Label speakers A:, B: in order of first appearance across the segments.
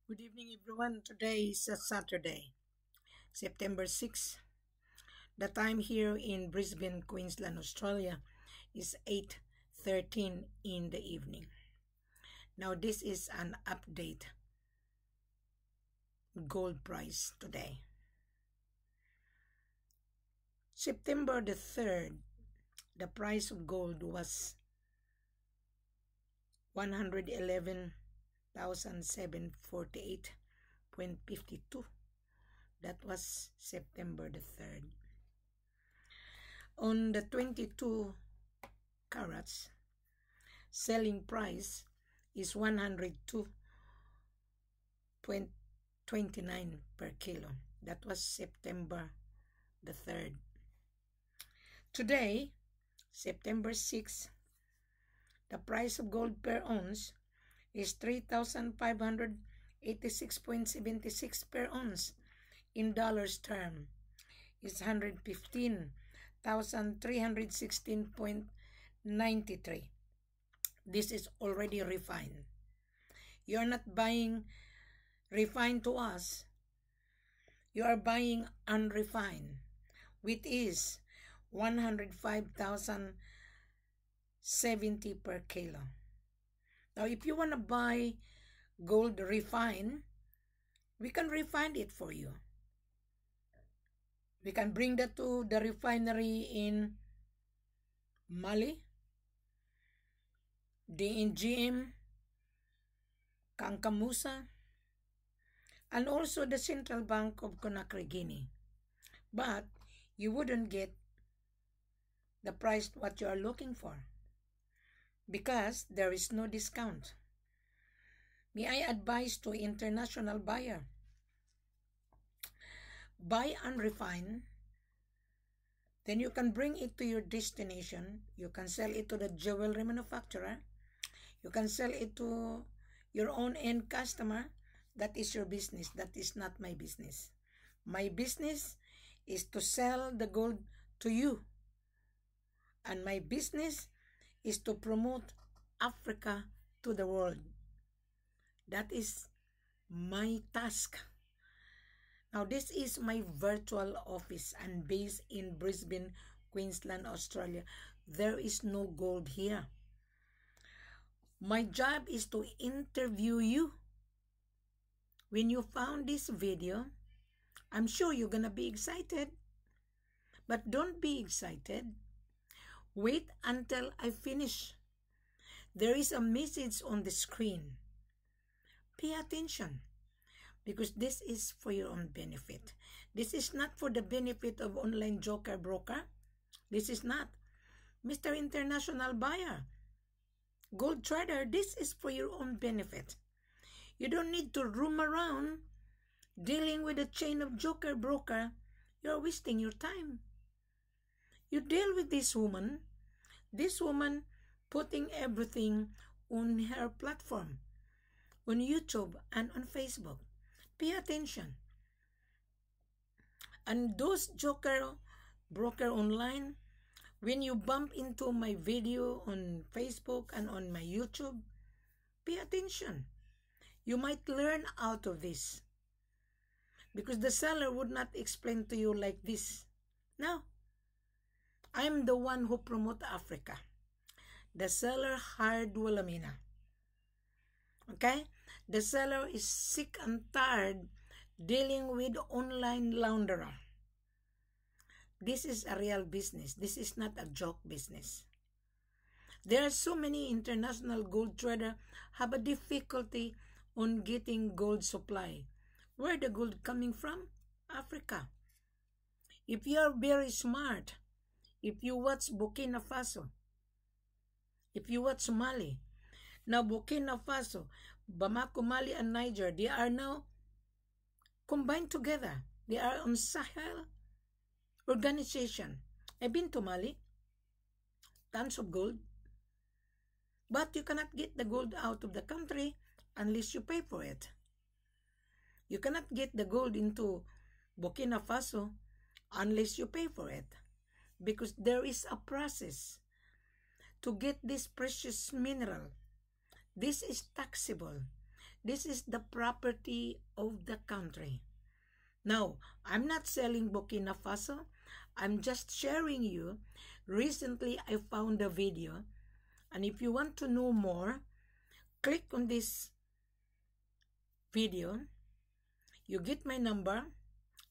A: Good evening, everyone. Today is a Saturday, September 6th. The time here in Brisbane, Queensland, Australia is 8:13 in the evening. Now, this is an update gold price today. September the 3rd, the price of gold was 111,748.52. That was September the 3rd. On the 22 carats, selling price is 102.29 per kilo. That was September the 3rd. Today, September 6th, the price of gold per ounce is 3,586.76 per ounce. In dollars term, is 115,316.93. This is already refined. You are not buying refined to us. You are buying unrefined, which is 105,070 per kilo. Now, if you want to buy gold refined, we can refine it for you. We can bring that to the refinery in Mali, DNGM, Kankamusa, and also the Central Bank of Conakry, Guinea. But you wouldn't get the price what you are looking for because there is no discount. May I advise to international buyer? Buy unrefined, then you can bring it to your destination. You can sell it to the jewelry manufacturer. You can sell it to your own end customer. That is your business. That is not my business. My business is to sell the gold to you. And my business is to promote Africa to the world. That is my task. Now, this is my virtual office and based in Brisbane, Queensland, Australia. There is no gold here. My job is to interview you. When you found this video, I'm sure you're going to be excited. But don't be excited. Wait until I finish. There is a message on the screen. Pay attention. Because this is for your own benefit. This is not for the benefit of online joker broker. This is not. Mr. International Buyer, gold trader, this is for your own benefit. You don't need to roam around dealing with a chain of joker broker. You're wasting your time. You deal with this woman putting everything on her platform, on YouTube and on Facebook. Pay attention. And those joker broker online, when you bump into my video on Facebook and on my YouTube, pay attention. You might learn out of this. Because the seller would not explain to you like this. No. I'm the one who promote Africa. The seller hired Wilhelmina. Okay? The seller is sick and tired dealing with online launderer. This is a real business. This is not a joke business. There are so many international gold traders have a difficulty on getting gold supply. Where the gold coming from? Africa. If you are very smart, if you watch Burkina Faso, if you watch Mali, now Burkina Faso, Bamako, Mali, and Niger, they are now combined together. They are on Sahel organization. I've been to Mali. Tons of gold. But you cannot get the gold out of the country unless you pay for it. You cannot get the gold into Burkina Faso unless you pay for it. Because there is a process to get this precious mineral. This is taxable. This is the property of the country. Now, I'm not selling Burkina Faso. I'm just sharing you. Recently, I found a video. And if you want to know more, click on this video. You get my number.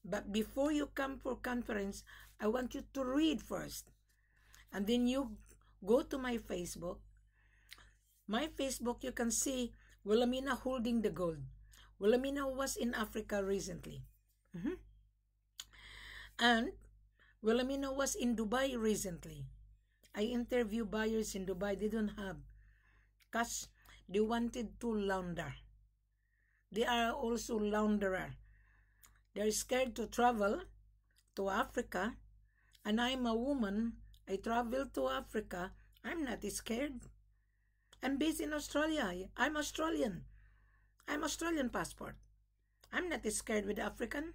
A: But before you come for conference, I want you to read first. And then you go to my Facebook. My Facebook, you can see Wilhelmina holding the gold. Wilhelmina was in Africa recently. And Wilhelmina was in Dubai recently. I interviewed buyers in Dubai. They don't have cash. They wanted to launder. They are also launderer. They're scared to travel to Africa. And I'm a woman. I travel to Africa. I'm not scared. I'm based in Australia. I'm Australian. I'm Australian passport. I'm not scared with African.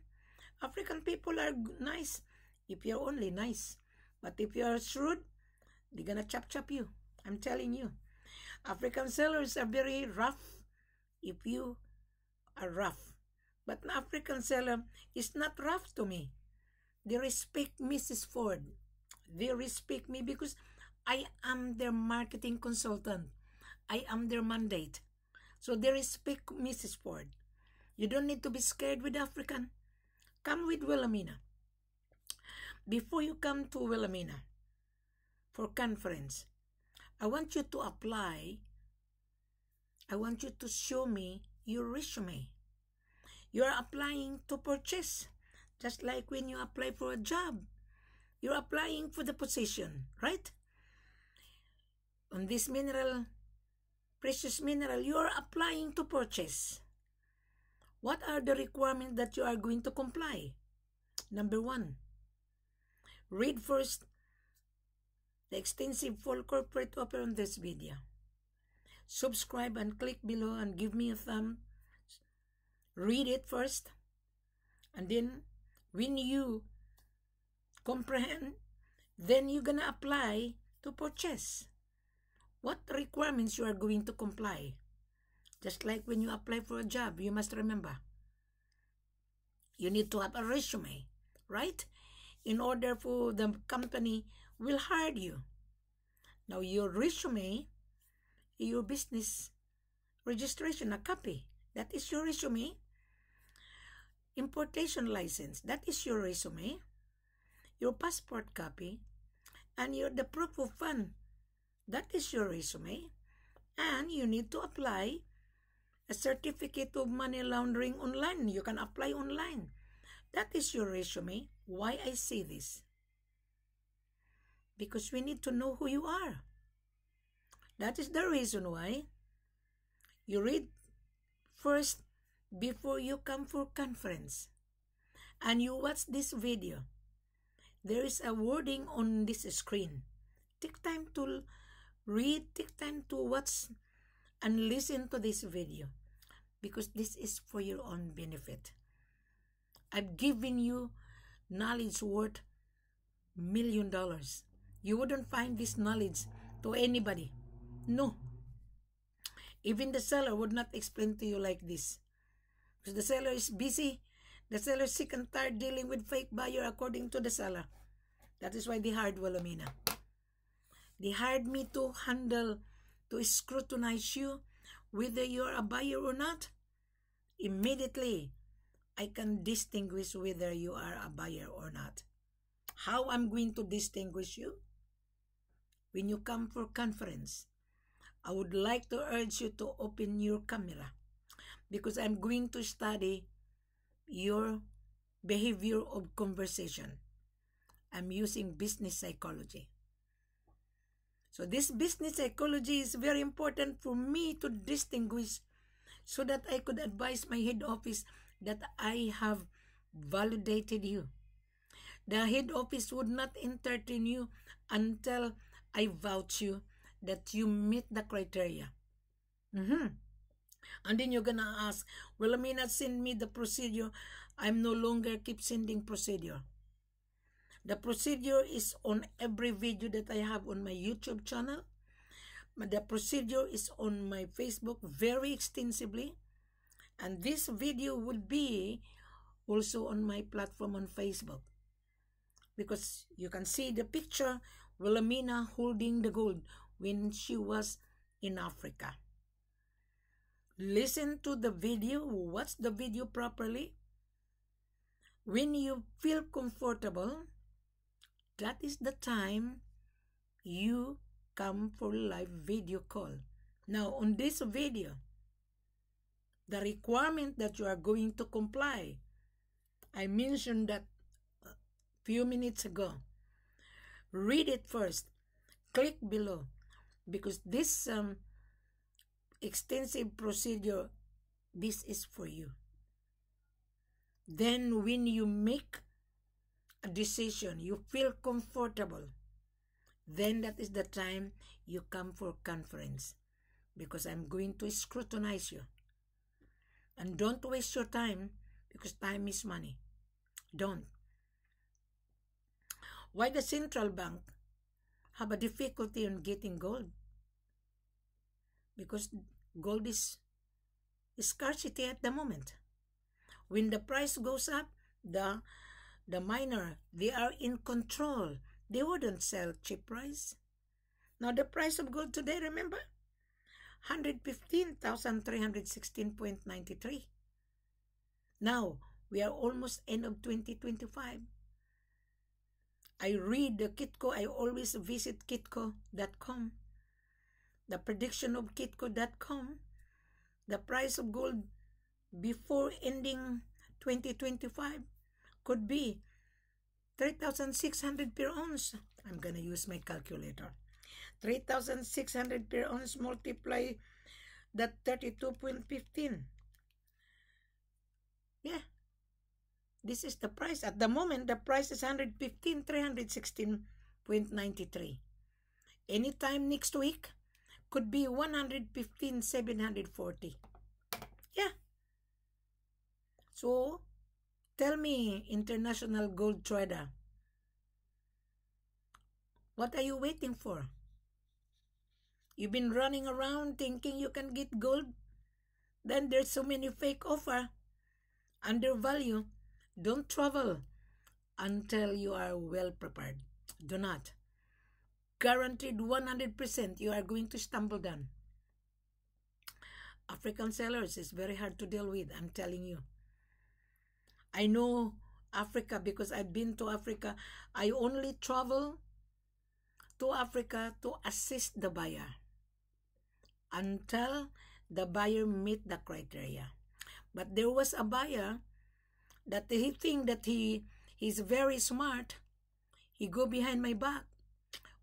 A: African people are nice if you're only nice. But if you're shrewd, they're gonna chop you. I'm telling you. African sellers are very rough if you are rough. But an African seller is not rough to me. They respect Mrs. Ford. They respect me because I am their marketing consultant. I am their mandate. So they respect Mrs. Ford. You don't need to be scared with African. Come with Wilhelmina. Before you come to Wilhelmina for conference, I want you to apply. I want you to show me your resume. You are applying to purchase. Just like when you apply for a job. You're applying for the position, right? On this mineral, precious mineral, you are applying to purchase. What are the requirements that you are going to comply? Number 1, read first the extensive full corporate offer on this video. Subscribe and click below and give me a thumb. Read it first. And then when you comprehend, then you're gonna apply to purchase. What requirements you are going to comply? Just like when you apply for a job, you must remember, you need to have a resume, right? In order for the company will hire you. Now your resume, your business registration, a copy, that is your resume. Importation license, that is your resume. Your passport copy, and the proof of fund, that is your resume. And you need to apply a certificate of money laundering online. You can apply online. That is your resume. Why I say this? Because we need to know who you are. That is the reason why you read first before you come for conference. And you watch this video. There is a wording on this screen. Take time to read, take time to watch and listen to this video, because this is for your own benefit. I've given you knowledge worth $1 million. You wouldn't find this knowledge to anybody. No. Even the seller would not explain to you like this. Because the seller is busy. The seller is sick and tired dealing with fake buyer according to the seller. That is why they hired Wilhelmina. They hired me to handle, to scrutinize you, whether you're a buyer or not. Immediately, I can distinguish whether you are a buyer or not. How I'm going to distinguish you? When you come for conference, I would like to urge you to open your camera, because I'm going to study your behavior of conversation. I'm using business psychology. So this business psychology is very important for me to distinguish, so that I could advise my head office that I have validated you. The head office would not entertain you until I vouch you that you meet the criteria. And then you're gonna ask, well, Amina, send me the procedure. I'm no longer keep sending procedure. The procedure is on every video that I have on my YouTube channel. The procedure is on my Facebook very extensively. And this video will be also on my platform on Facebook, because you can see the picture Wilhelmina holding the gold when she was in Africa. Listen to the video, watch the video properly. When you feel comfortable, that is the time you come for live video call. Now, on this video, the requirement that you are going to comply, I mentioned that a few minutes ago. Read it first. Click below, because this extensive procedure, this is for you. Then when you make a decision, you feel comfortable, then that is the time you come for conference, because I'm going to scrutinize you. And don't waste your time, because time is money. Don't. Why the central bank have a difficulty in getting gold? Because gold is scarcity at the moment. When the price goes up, the miner, they are in control. They wouldn't sell cheap price. Now the price of gold today, remember? 115,316.93. Now, we are almost end of 2025. I read the Kitco. I always visit Kitco.com. The prediction of Kitco.com, the price of gold before ending 2025 could be 3,600 per ounce. I'm going to use my calculator. 3,600 per ounce, multiply that 32.15. Yeah. This is the price. At the moment, the price is 115,316.93. Anytime next week, could be 115,740. Yeah. So, tell me, international gold trader, what are you waiting for? You've been running around thinking you can get gold? Then there's so many fake offer, undervalue. Don't travel until you are well prepared. Do not. Guaranteed 100% you are going to stumble down. African sellers is very hard to deal with, I'm telling you. I know Africa because I've been to Africa. I only travel to Africa to assist the buyer until the buyer meet the criteria. But there was a buyer that he think that he's very smart. He go behind my back.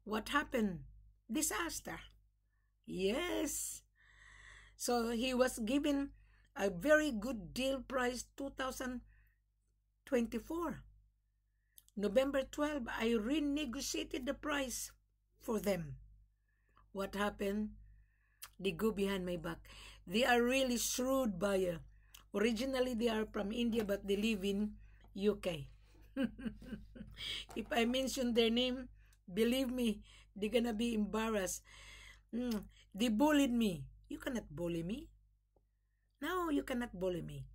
A: What happened? Disaster. Yes. So he was given a very good deal price 2024. November 12, I renegotiated the price for them. What happened? They go behind my back. They are really shrewd buyer. Originally, they are from India, but they live in UK. If I mention their name, believe me, they're gonna be embarrassed. They bullied me. You cannot bully me. No, you cannot bully me.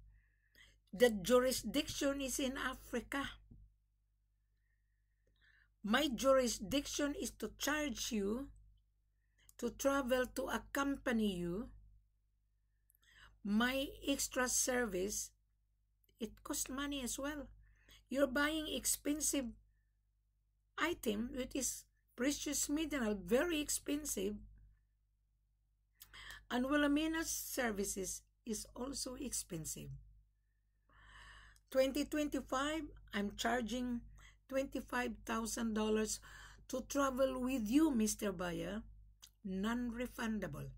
A: The jurisdiction is in Africa. My jurisdiction is to charge you to travel to accompany you. My extra service, it costs money as well. You're buying expensive item, which is precious mineral, very expensive. And Wilhelmina's services is also expensive. 2025, I'm charging $25,000 to travel with you, Mr. Buyer. Non-refundable.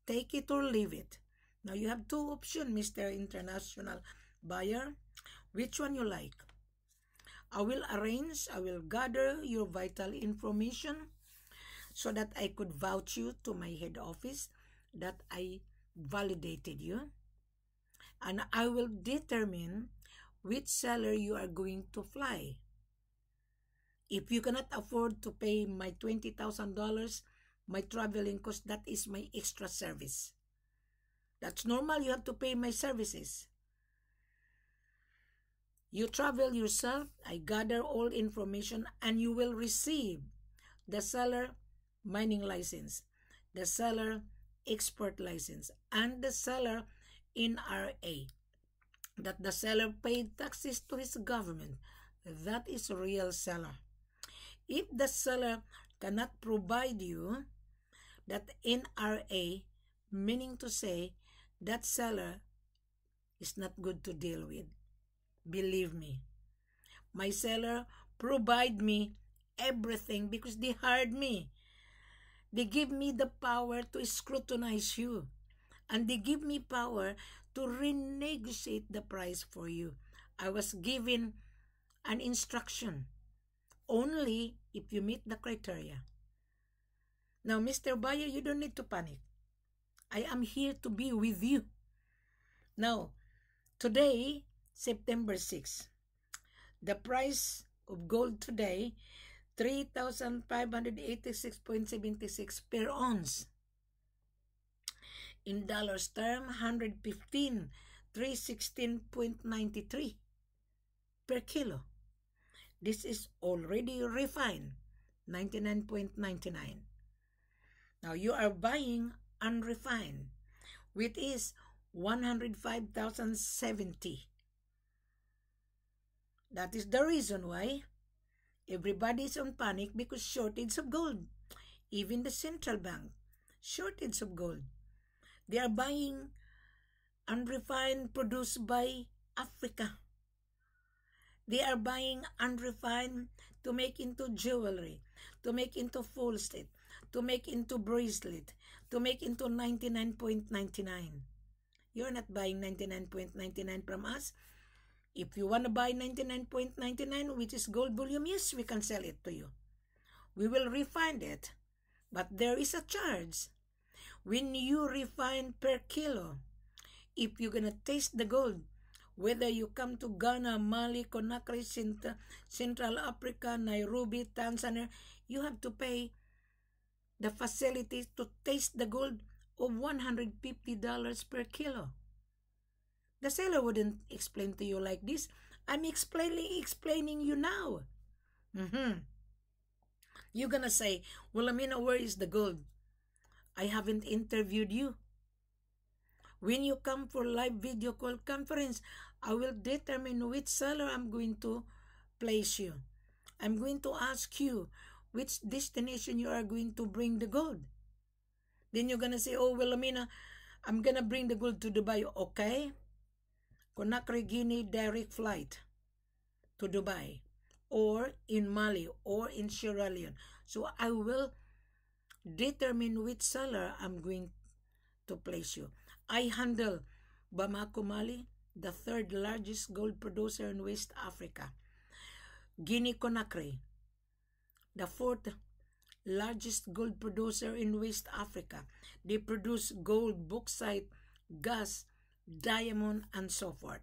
A: Take it or leave it. Now you have two options, Mr. International Buyer. Which one you like? I will gather your vital information so that I could vouch you to my head office that I validated you. And I will determine which seller you are going to fly. If you cannot afford to pay my $20,000, my traveling cost, that is my extra service. That's normal. You have to pay my services. You travel yourself. I gather all information, and you will receive the seller mining license, the seller export license, and the seller NRA. That the seller paid taxes to his government. That is a real seller. If the seller cannot provide you that NRA, meaning to say that seller is not good to deal with. Believe me, my seller provide me everything because they hired me. They give me the power to scrutinize you, and they give me power to renegotiate the price for you. I was given an instruction only if you meet the criteria. Now, Mr. Buyer, you don't need to panic. I am here to be with you. Now, today, September 6, the price of gold today, 3,586.76 per ounce. In dollars term, 316.93 per kilo. This is already refined, 99.99. Now you are buying unrefined, which is 105,070. That is the reason why everybody is on panic, because shortage of gold. Even the central bank, shortage of gold. They are buying unrefined produced by Africa. They are buying unrefined to make into jewelry, to make into full set, to make into bracelet, to make into 99.99. You're not buying 99.99 from us. If you want to buy 99.99, which is gold bullion, yes, we can sell it to you. We will refine it. But there is a charge. When you refine per kilo, if you're going to taste the gold, whether you come to Ghana, Mali, Conakry, Central Africa, Nairobi, Tanzania, you have to pay the facilities to taste the gold of $150 per kilo. The seller wouldn't explain to you like this. I'm explaining you now. You're gonna say, well, Amina, where is the gold? I haven't interviewed you. When you come for live video call conference, I will determine which seller I'm going to place you. I'm going to ask you which destination you are going to bring the gold. Then you're gonna say, oh, well, Amina, I'm gonna bring the gold to Dubai. Okay. Conakry, Guinea, direct flight to Dubai, or in Mali, or in Sierra Leone. So I will determine which seller I'm going to place you. I handle Bamako, Mali, the third largest gold producer in West Africa. Guinea, Conakry, the fourth largest gold producer in West Africa. They produce gold, bauxite, gas, diamond, and so forth.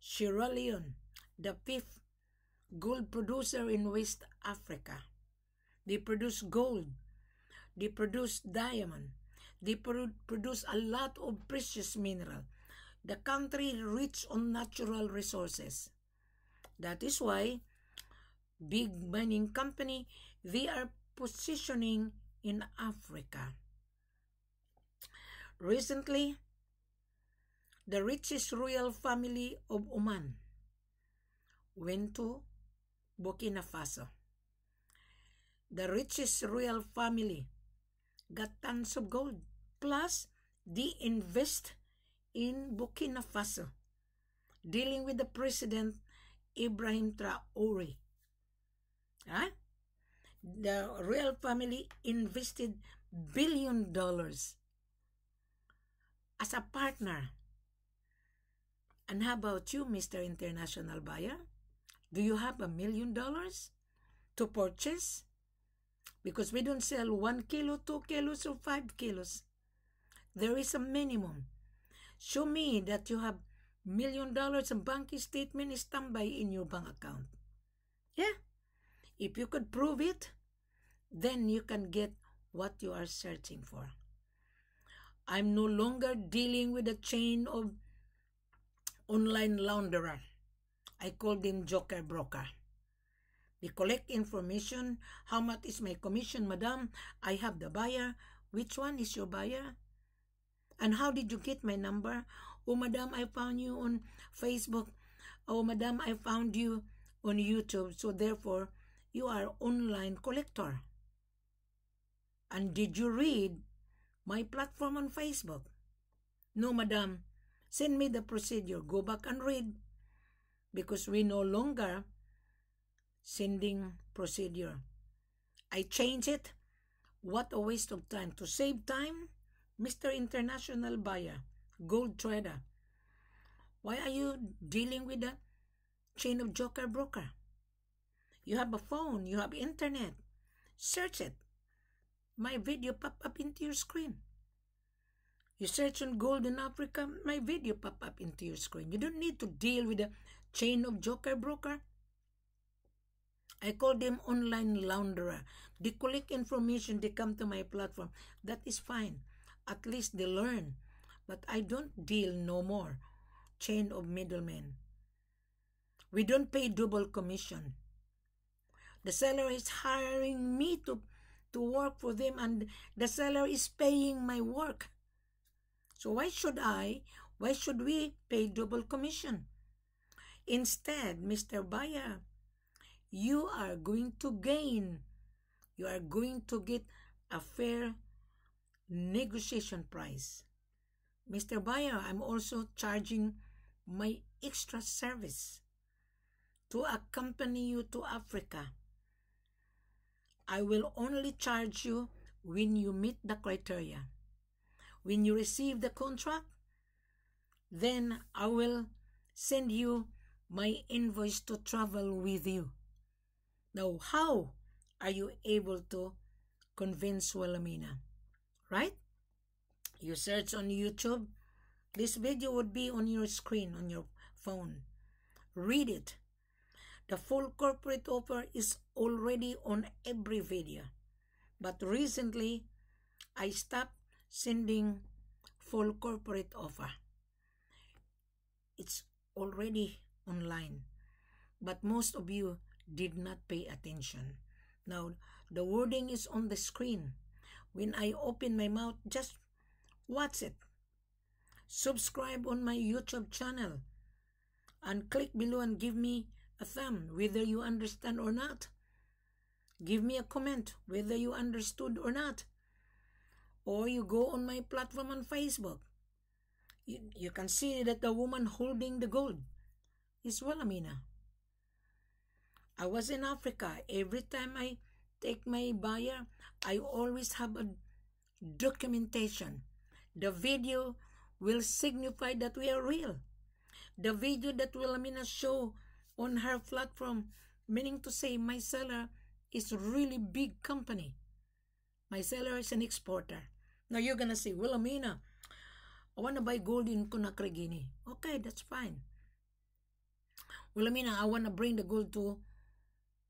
A: Sierra Leone, the fifth gold producer in West Africa. They produce gold. They produce diamond. They produce a lot of precious mineral. The country rich on natural resources. That is why big mining company, they are positioning in Africa. Recently, the richest royal family of Oman went to Burkina Faso. The richest royal family got tons of gold. Plus, they invest in Burkina Faso, dealing with the president, Ibrahim Traore. The royal family invested $1 billion as a partner. And how about you, Mr. International Buyer? Do you have $1 million to purchase? Because we don't sell 1 kilo, 2 kilos, or 5 kilos. There is a minimum. Show me that you have $1 million and bank statement is standby in your bank account. Yeah. If you could prove it, then you can get what you are searching for. I'm no longer dealing with a chain of online launderer. I call them joker broker. They collect information. How much is my commission, madam? I have the buyer. Which one is your buyer? And how did you get my number? Oh, madam, I found you on Facebook. Oh, madam, I found you on YouTube. So therefore, you are online collector. And did you read my platform on Facebook? No, madam. Send me the procedure. Go back and read. Because we no longer sending procedure. I change it. What a waste of time. To save time, Mr. International Buyer, Gold Trader, why are you dealing with a chain of joker broker? You have a phone, you have internet. Search it. My video pop up into your screen. You search on gold in Africa, my video pop up into your screen. You don't need to deal with a chain of joker broker. I call them online launderer. They collect information, they come to my platform. That is fine. At least they learn. But I don't deal no more. Chain of middlemen. We don't pay double commission. The seller is hiring me to work for them, and the seller is paying my work. So why should we pay double commission? Instead, Mr. Buyer, you are going to gain. You are going to get a fair negotiation price. Mr. Buyer, I'm also charging my extra service to accompany you to Africa. I will only charge you when you meet the criteria. When you receive the contract, then I will send you my invoice to travel with you. Now, how are you able to convince Wilhelmina? Right? You search on YouTube. This video would be on your screen, on your phone. Read it. The full corporate offer is already on every video. But recently, I stopped sending full corporate offer. It's already online. But most of you did not pay attention. Now, the wording is on the screen. When I open my mouth, just watch it. Subscribe on my YouTube channel and click below and give me a thumb whether you understand or not. Give me a comment whether you understood or not. Or you go on my platform on Facebook. You can see that the woman holding the gold is Wilhelmina. I was in Africa. Every time I take my buyer, I always have a documentation. The video will signify that we are real. The video that Wilhelmina show on her platform, meaning to say my seller is really big company. My seller is an exporter. Now you're gonna say, Wilhelmina, I want to buy gold in Conakry, Guinea. Okay, that's fine. Wilhelmina, I want to bring the gold to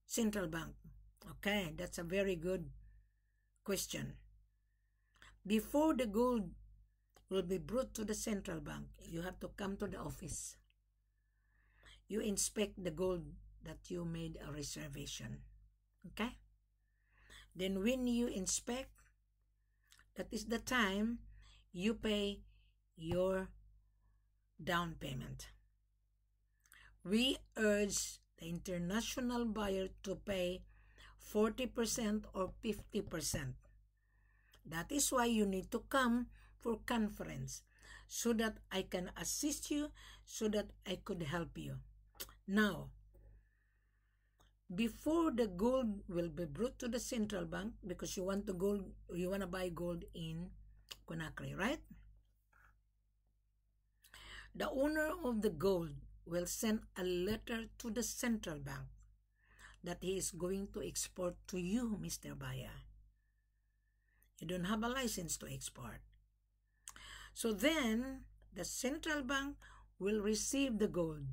A: Central Bank. Okay, that's a very good question. Before the gold will be brought to the Central Bank, you have to come to the office. You inspect the gold that you made a reservation. Okay? Then when you inspect, that is the time you pay your down payment. We urge the international buyer to pay 40% or 50%. That is why you need to come for conference, so that I can assist you, so that I could help you. Now, before the gold will be brought to the Central Bank, because you want to buy gold in Conakry, right? The owner of the gold will send a letter to the Central Bank that he is going to export to you, Mr. Buyer. You don't have a license to export. So then, the Central Bank will receive the gold.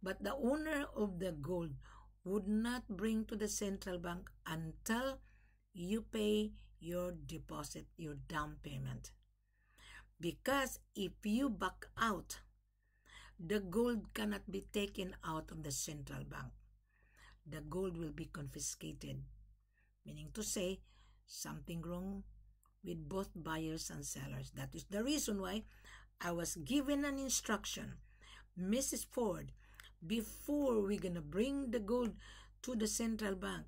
A: But the owner of the gold would not bring to the Central Bank until you pay your deposit, your down payment. Because if you back out, the gold cannot be taken out of the central bank. The gold will be confiscated. Meaning to say, something wrong with both buyers and sellers. That is the reason why I was given an instruction, Mrs. Ford, before we're gonna bring the gold to the central bank,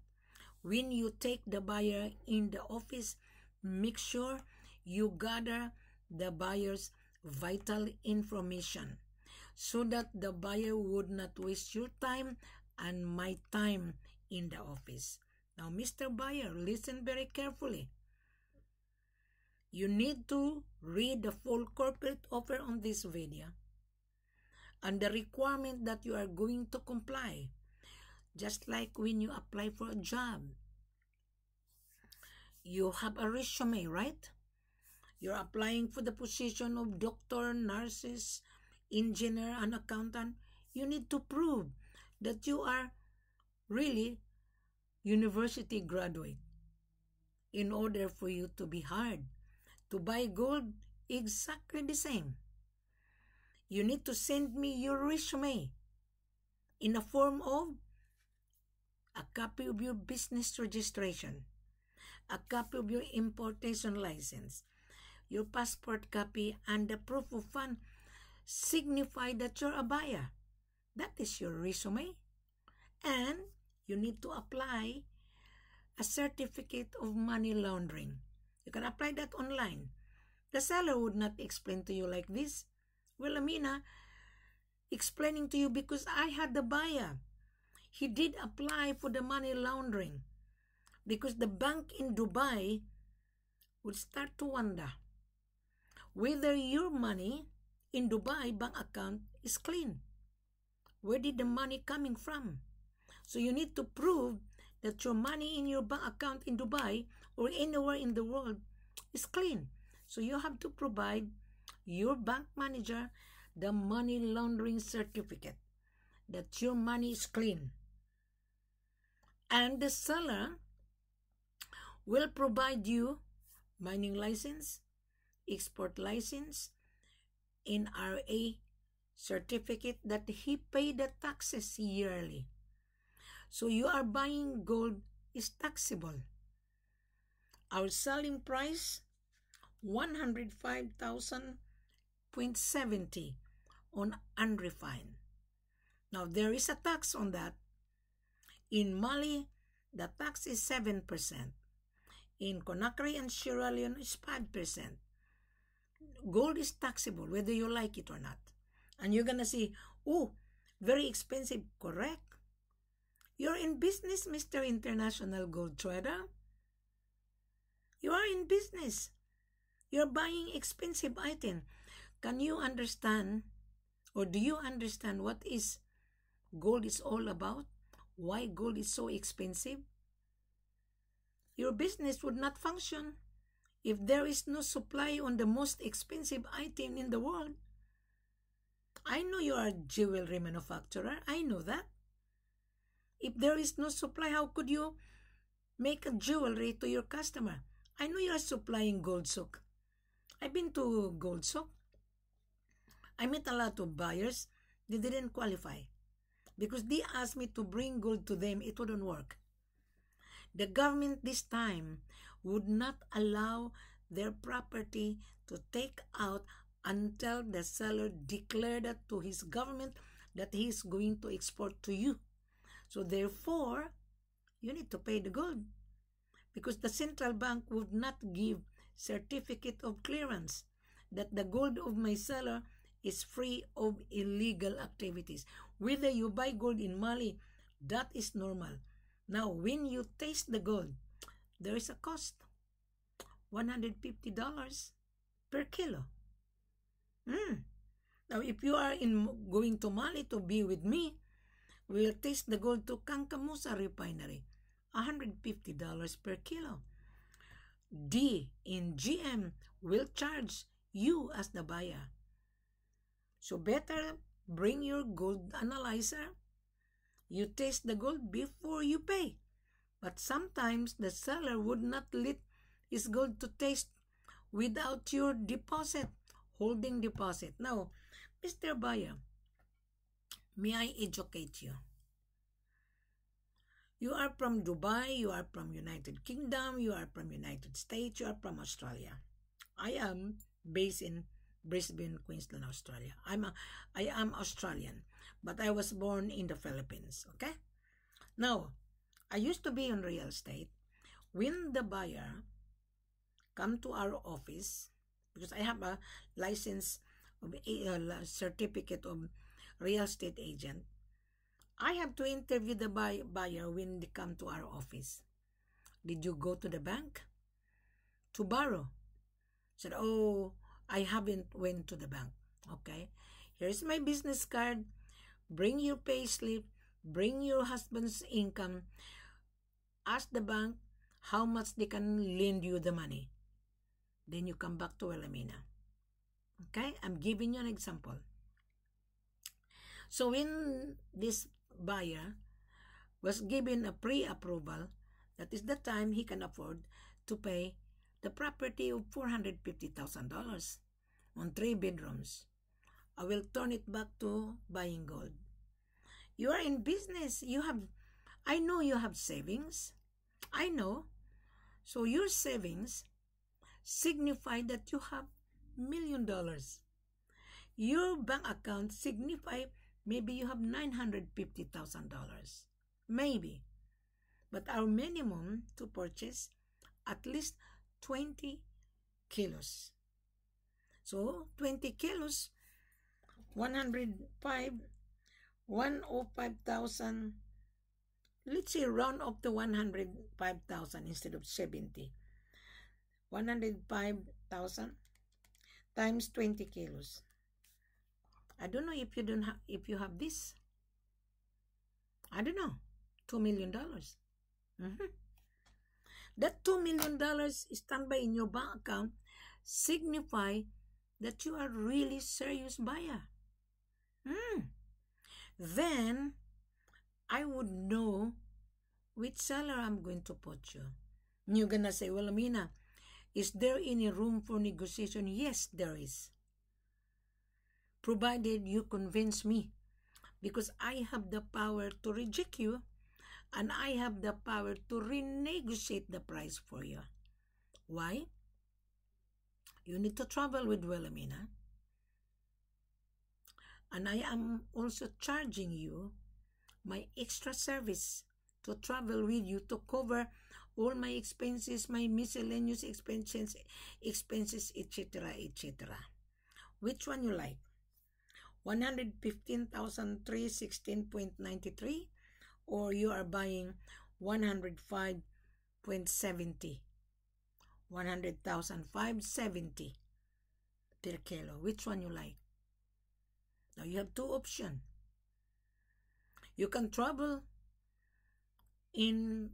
A: when you take the buyer in the office, make sure you gather the buyer's vital information so that the buyer would not waste your time and my time in the office. Now, Mr. Buyer, listen very carefully. You need to read the full corporate offer on this video and the requirement that you are going to comply. Just like when you apply for a job, you have a resume, right? You're applying for the position of doctor, nurses, engineer, and accountant. You need to prove that you are really university graduate in order for you to be hired. To buy gold, exactly the same. You need to send me your resume in the form of a copy of your business registration, a copy of your importation license, your passport copy, and the proof of fund signify that you're a buyer. That is your resume. And you need to apply a certificate of money laundering. You can apply that online. The seller would not explain to you like this. Well, Amina, explaining to you because I had the buyer. He did apply for the money laundering because the bank in Dubai would start to wonder whether your money in Dubai bank account is clean. Where did the money coming from? So you need to prove that your money in your bank account in Dubai or anywhere in the world is clean. So you have to provide your bank manager the money laundering certificate that your money is clean. And the seller will provide you mining license, export license, NRA certificate that he paid the taxes yearly. So you are buying gold is taxable. Our selling price, 105,000.70 on unrefined. Now there is a tax on that. In Mali, the tax is 7%. In Conakry and Sierra Leone is 5%. Gold is taxable whether you like it or not. And you're gonna say, oh, very expensive, correct? You're in business, Mr. International Gold Trader. You are in business. You're buying expensive item. Can you understand, or do you understand what is gold is all about? Why gold is so expensive? Your business would not function if there is no supply on the most expensive item in the world. I know you are a jewelry manufacturer. I know that. If there is no supply, how could you make a jewelry to your customer? I know you are supplying gold souk. I've been to gold souk. I met a lot of buyers. They didn't qualify because they asked me to bring gold to them. It wouldn't work. The government this time would not allow their property to take out until the seller declared that to his government that he is going to export to you. So therefore, you need to pay the gold because the central bank would not give certificate of clearance that the gold of my seller is free of illegal activities. Whether you buy gold in Mali, that is normal. Now, when you taste the gold, there is a cost. $150 per kilo. Now, if you are going to Mali to be with me, we'll taste the gold to Kankamusa Refinery. $150 per kilo. D in GM will charge you as the buyer. So better bring your gold analyzer. You taste the gold before you pay. But sometimes the seller would not let his gold to taste without your deposit holding deposit. Now, Mr. Buyer, may I educate you? You are from Dubai, you are from United Kingdom, you are from United States, you are from Australia. I am based in Brisbane, Queensland, Australia. I am Australian, but I was born in the Philippines, okay? Now, I used to be in real estate. When the buyer come to our office, because I have a license of a certificate of real estate agent, I have to interview the buyer when they come to our office. Did you go to the bank to borrow? Said, oh, I haven't went to the bank. Okay, here's my business card. Bring your payslip. Bring your husband's income. Ask the bank how much they can lend you the money. Then you come back to Wilhelmina. Okay, I'm giving you an example. So when this buyer was given a pre-approval, that is the time he can afford to pay the property of $450,000 on 3 bedrooms. I will turn it back to buying gold. You are in business. I know you have savings. I know. So your savings signify that you have $1 million. Your bank account signify maybe you have $950,000. Maybe. But our minimum to purchase at least 20 kilos. So 20 kilos, 105,000. Let's say round up to 105,000 instead of 70. 105,000 times 20 kilos. I don't know if you have this. I don't know. $2 million. That $2 million standby in your bank account signify that you are really serious buyer. Then I would know which seller I'm going to put you. You're gonna say, well, Amina, is there any room for negotiation? Yes, there is. Provided you convince me, because I have the power to reject you and I have the power to renegotiate the price for you. Why? You need to travel with Wilhelmina, and I am also charging you my extra service to travel with you to cover all my expenses, my miscellaneous expenses, etc., etc. Which one you like? 115,316.93, or you are buying 105.70, 100,570 per kilo. Which one you like? Now you have two options. You can travel in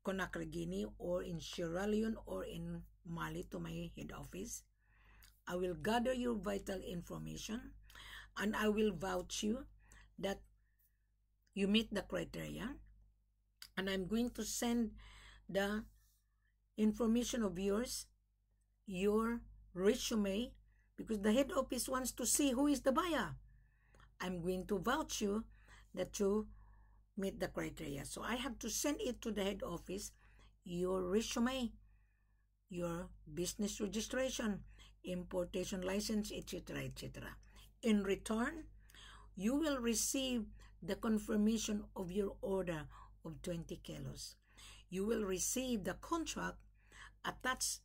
A: Conakry, Guinea, or in Sierra Leone, or in Mali to my head office. I will gather your vital information and I will vouch you that you meet the criteria, and I'm going to send the information of yours, your resume, because the head office wants to see who is the buyer. I'm going to vouch you that you meet the criteria. So I have to send it to the head office, your resume, your business registration, importation license, etc., etc. In return, you will receive the confirmation of your order of 20 kilos. You will receive the contract, attach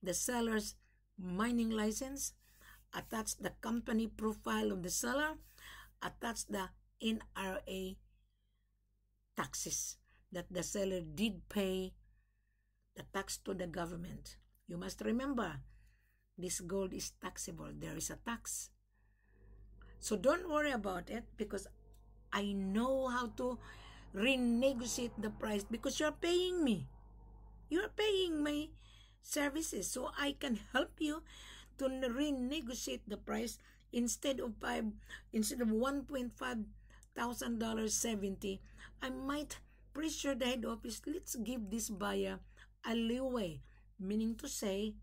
A: the seller's mining license, attach the company profile of the seller, attach the NRA taxes that the seller did pay the tax to the government. You must remember, this gold is taxable. There is a tax. So don't worry about it, because I know how to renegotiate the price, because you're paying me. You're paying my services, so I can help you to renegotiate the price. Instead of $1,500 70, I might pressure the head office. Let's give this buyer a leeway, meaning to say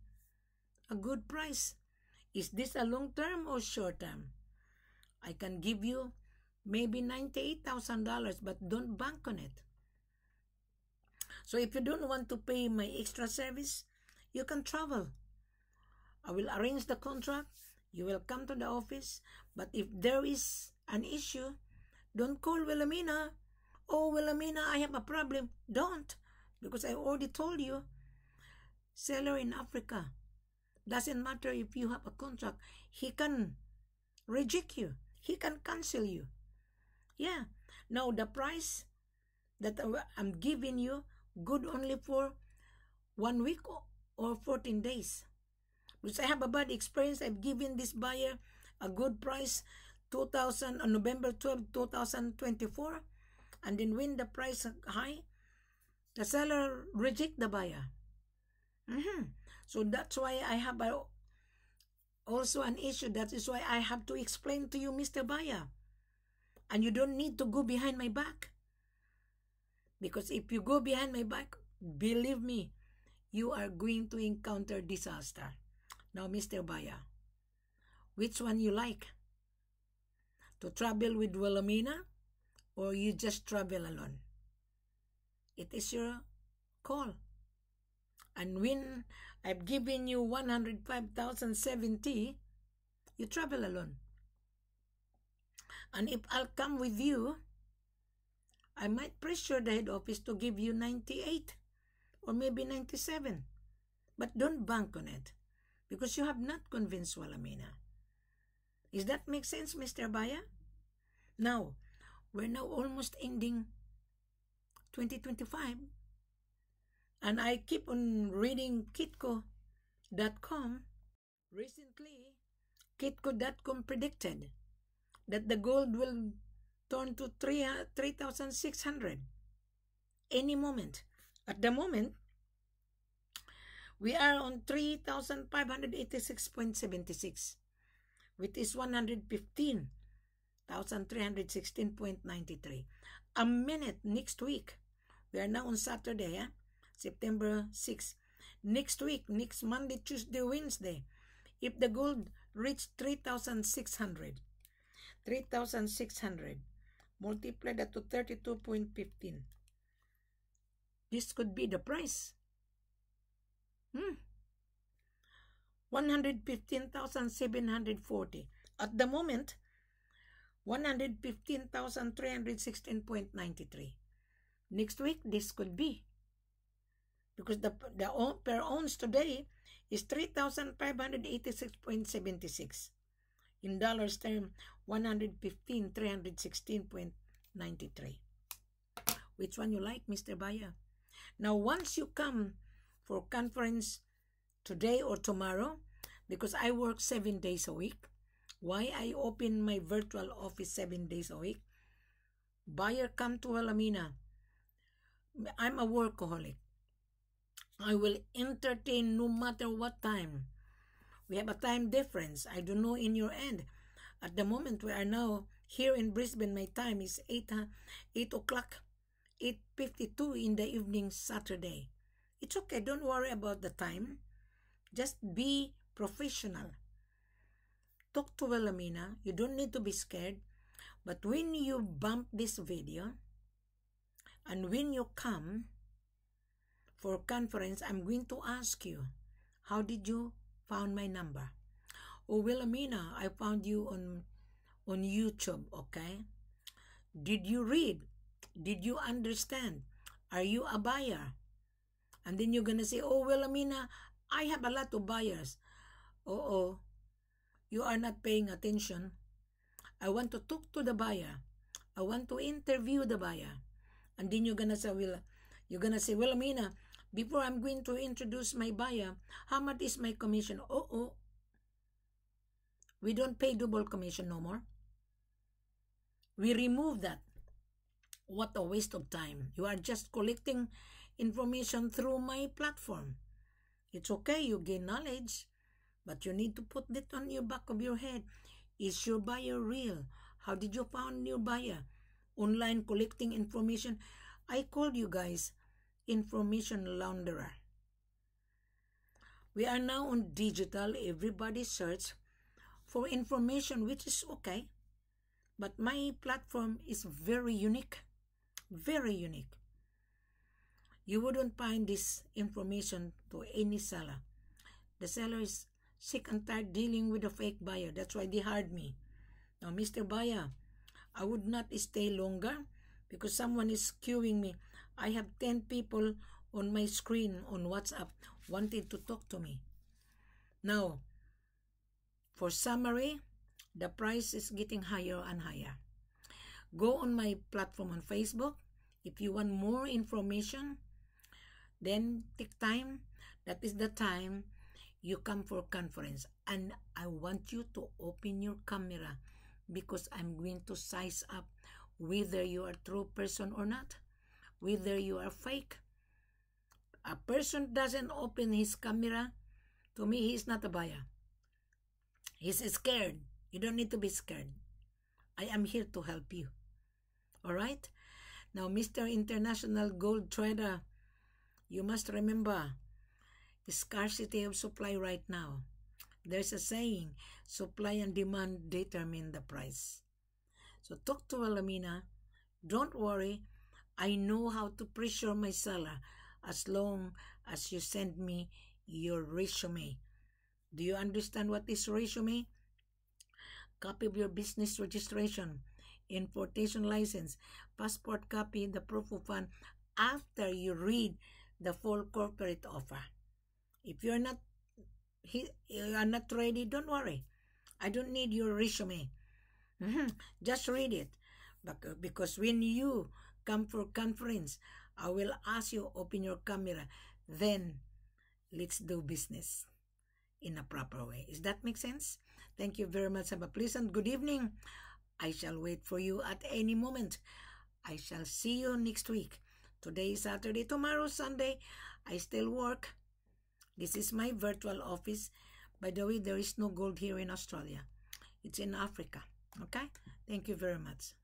A: a good price. Is this a long term or short term? I can give you maybe $98,000, but don't bank on it. So if you don't want to pay my extra service, you can travel. I will arrange the contract. You will come to the office. But if there is an issue, don't call Wilhelmina. Oh, Wilhelmina, I have a problem. Don't. Because I already told you. Seller in Africa. Doesn't matter if you have a contract. He can reject you. He can cancel you. Yeah. Now, the price that I'm giving you, good only for 1 week or 14 days. Because I have a bad experience. I've given this buyer a good price on November 12, 2024. And then when the price high, the seller reject the buyer. So that's why I have also an issue. That is why I have to explain to you, Mr. Buyer. And you don't need to go behind my back. Because if you go behind my back, believe me, you are going to encounter disaster. Now, Mr. Buyer, which one you like? To travel with Wilhelmina or you just travel alone? It is your call. And when I've given you 105,070, you travel alone. And if I'll come with you, I might pressure the head office to give you 98 or maybe 97. But don't bank on it because you have not convinced Wilhelmina. Does that make sense, Mr. Buyer? Now, we're now almost ending 2025. And I keep on reading Kitco.com. Recently, Kitco.com predicted that the gold will turn to 3,600 any moment. At the moment, we are on 3,586.76, which is 115,316.93. A minute next week. We are now on Saturday, September 6th. Next week, next Monday, Tuesday, Wednesday, if the gold reach 3,600, multiply that to 32.15. This could be the price. 115,740. At the moment, 115,316.93. Next week, this could be. Because the per ounce today is 3,586.76. In dollars term, 115,316.93. Which one you like, Mr. Buyer? Now, once you come for conference today or tomorrow, because I work 7 days a week, why I open my virtual office 7 days a week? Buyer, come to Wilhelmina. I'm a workaholic. I will entertain no matter what time. We have a time difference. I don't know in your end. At the moment we are now here in Brisbane, my time is 8 o'clock, 8:52 in the evening Saturday. It's okay. Don't worry about the time. Just be professional. Talk to Wilhelmina. You don't need to be scared. But when you bump this video and when you come for conference, I'm going to ask you, how did you found my number? Oh, Wilhelmina, I found you on YouTube, okay? Did you read? Did you understand? Are you a buyer? And then you're gonna say, oh, Wilhelmina, I have a lot of buyers. Oh, you are not paying attention. I want to talk to the buyer. I want to interview the buyer. And then you're gonna say, Wilhelmina, before I'm going to introduce my buyer, how much is my commission? Oh, we don't pay double commission no more. We remove that. What a waste of time. You are just collecting information through my platform. It's okay, you gain knowledge, but you need to put that on your back of your head. Is your buyer real? How did you find your buyer? Online collecting information. I called you guys information launderer. We are now on digital. Everybody search for information, which is okay. But my platform is very unique. Very unique. You wouldn't find this information to any seller. The seller is sick and tired dealing with a fake buyer. That's why they hired me. Now, Mr. Buyer, I would not stay longer because someone is queuing me. I have 10 people on my screen on WhatsApp wanting to talk to me. Now, for summary, the price is getting higher and higher. Go on my platform on Facebook. If you want more information, then take time. That is the time you come for conference. And I want you to open your camera because I'm going to size up whether you are a true person or not, whether you are fake. A person doesn't open his camera, to me, he's not a buyer. He's scared. You don't need to be scared. I am here to help you. All right? Now, Mr. International Gold Trader, you must remember the scarcity of supply right now. There's a saying, supply and demand determine the price. So talk to Wilhelmina. Don't worry. I know how to pressure my seller as long as you send me your resume. Do you understand what is resume? Copy of your business registration, importation license, passport copy, the proof of fund after you read the full corporate offer. If you are not ready, don't worry. I don't need your resume. Just read it. Because when you come for conference, I will ask you open your camera. Then let's do business in a proper way. Does that make sense? Thank you very much. Have a pleasant good evening. I shall wait for you at any moment. I shall see you next week. Today is Saturday, tomorrow Sunday. I still work. This is my virtual office. By the way, there is no gold here in Australia. It's in Africa. Okay? Thank you very much.